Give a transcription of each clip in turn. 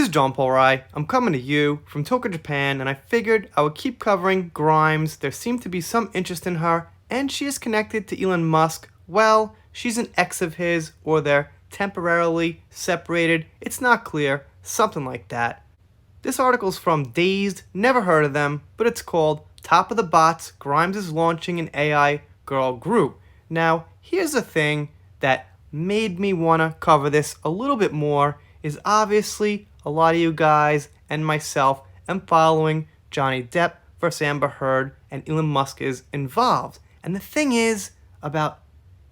is John Paul Rai. I'm coming to you from Tokyo, Japan, and I figured I would keep covering Grimes. There seemed to be some interest in her, and she is connected to Elon Musk. Well, she's an ex of his, or they're temporarily separated. It's not clear. Something like that. This article's from Dazed, never heard of them, but it's called Top of the Bots, Grimes is launching an AI girl group. Now, here's the thing that made me want to cover this a little bit more is obviously a lot of you guys and myself am following Johnny Depp versus Amber Heard, and Elon Musk is involved. And the thing is about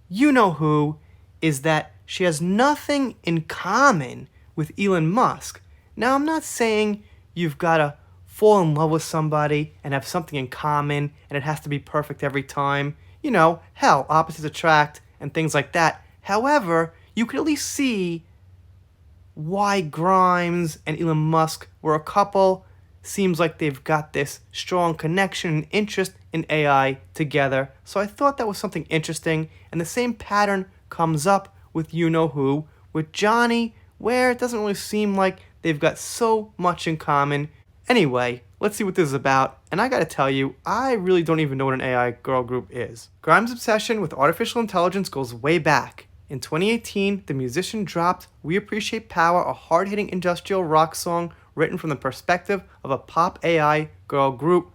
you-know-who is that she has nothing in common with Elon Musk. Now, I'm not saying you've got to fall in love with somebody and have something in common and it has to be perfect every time. You know, hell, opposites attract and things like that. However, you can at least see why Grimes and Elon Musk were a couple. Seems like they've got this strong connection and interest in AI together. So I thought that was something interesting. And the same pattern comes up with you-know-who, with Johnny, where it doesn't really seem like they've got so much in common. Anyway, let's see what this is about. And I gotta tell you, I really don't even know what an AI girl group is. Grimes' obsession with artificial intelligence goes way back. In 2018, the musician dropped We Appreciate Power, a hard-hitting industrial rock song written from the perspective of a pop AI girl group.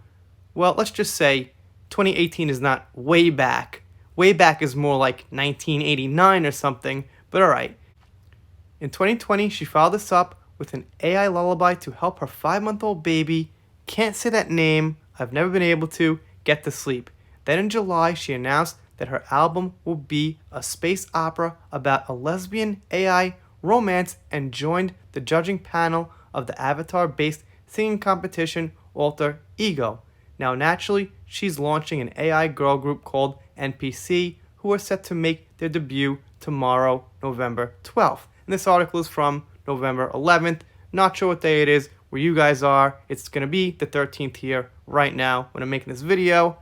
Well, let's just say 2018 is not way back. Way back is more like 1989 or something, but alright. In 2020, she followed this up with an AI lullaby to help her 5-month-old baby, can't say that name, I've never been able to, get to sleep. Then in July, she announced that her album will be a space opera about a lesbian AI romance and joined the judging panel of the Avatar-based singing competition Alter Ego. Now naturally, she's launching an AI girl group called NPC, who are set to make their debut tomorrow, November 12th. And this article is from November 11th. Not sure what day it is where you guys are. It's going to be the 13th here right now when I'm making this video.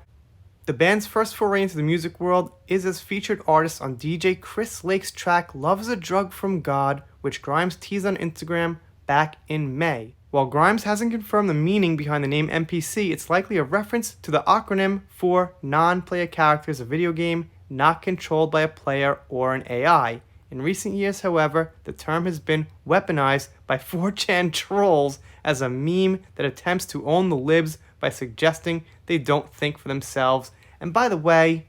The band's first foray into the music world is as featured artists on DJ Chris Lake's track Love is a Drug from God, which Grimes teased on Instagram back in May. While Grimes hasn't confirmed the meaning behind the name NPC, it's likely a reference to the acronym for non-player characters, a video game not controlled by a player or an AI. In recent years, however, the term has been weaponized by 4chan trolls as a meme that attempts to own the libs by suggesting they don't think for themselves. And by the way,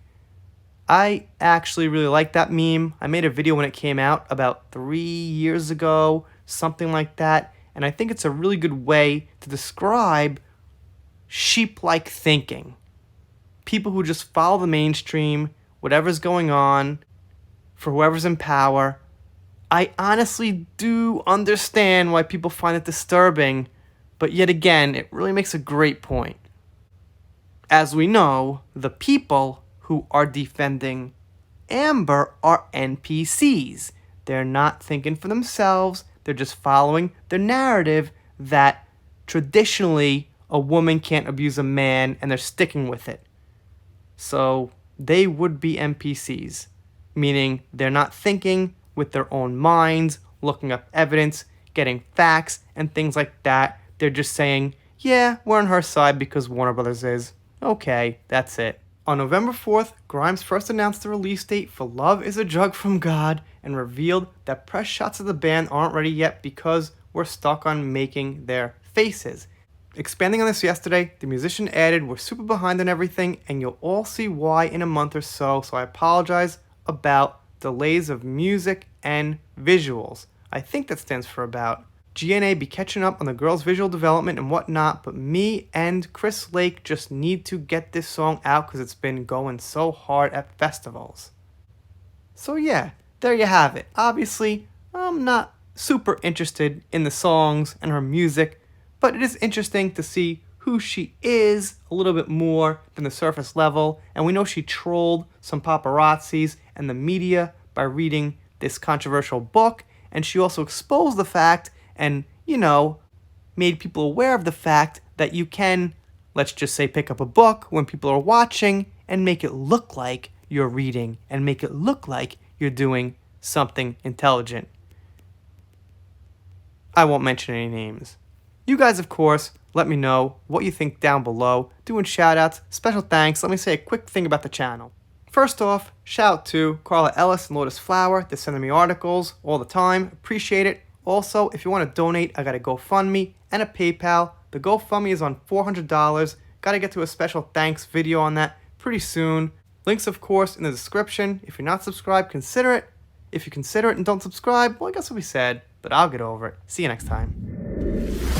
I actually really like that meme. I made a video when it came out about 3 years ago, something like that. And I think it's a really good way to describe sheep-like thinking. People who just follow the mainstream, whatever's going on, for whoever's in power. I honestly do understand why people find it disturbing, but yet again, it really makes a great point. As we know, the people who are defending Amber are NPCs. They're not thinking for themselves, they're just following the narrative that traditionally a woman can't abuse a man, and they're sticking with it. So they would be NPCs. Meaning they're not thinking with their own minds, looking up evidence, getting facts, and things like that. They're just saying, yeah, we're on her side because Warner Brothers is. Okay, that's it. On November 4th, Grimes first announced the release date for Love is a Drug from God and revealed that press shots of the band aren't ready yet because we're stuck on making their faces. Expanding on this yesterday, the musician added, we're super behind on everything and you'll all see why in a month or so I apologize about delays of music and visuals. I think that stands for about. GNA be catching up on the girls' visual development and whatnot, but me and Chris Lake just need to get this song out because it's been going so hard at festivals. So yeah, there you have it. Obviously, I'm not super interested in the songs and her music, but it is interesting to see who she is a little bit more than the surface level, and we know she trolled some paparazzis and the media by reading this controversial book, and she also exposed the fact and, made people aware of the fact that you can, let's just say, pick up a book when people are watching and make it look like you're reading and make it look like you're doing something intelligent. I won't mention any names. You guys, of course, let me know what you think down below. Doing shoutouts, special thanks. Let me say a quick thing about the channel. First off, shout out to Carla Ellis and Lotus Flower. They're sending me articles all the time. Appreciate it. Also, if you want to donate, I got a GoFundMe and a PayPal. The GoFundMe is on $400. Got to get to a special thanks video on that pretty soon. Links, of course, in the description. If you're not subscribed, consider it. If you consider it and don't subscribe, well, I guess what we said, but I'll get over it. See you next time.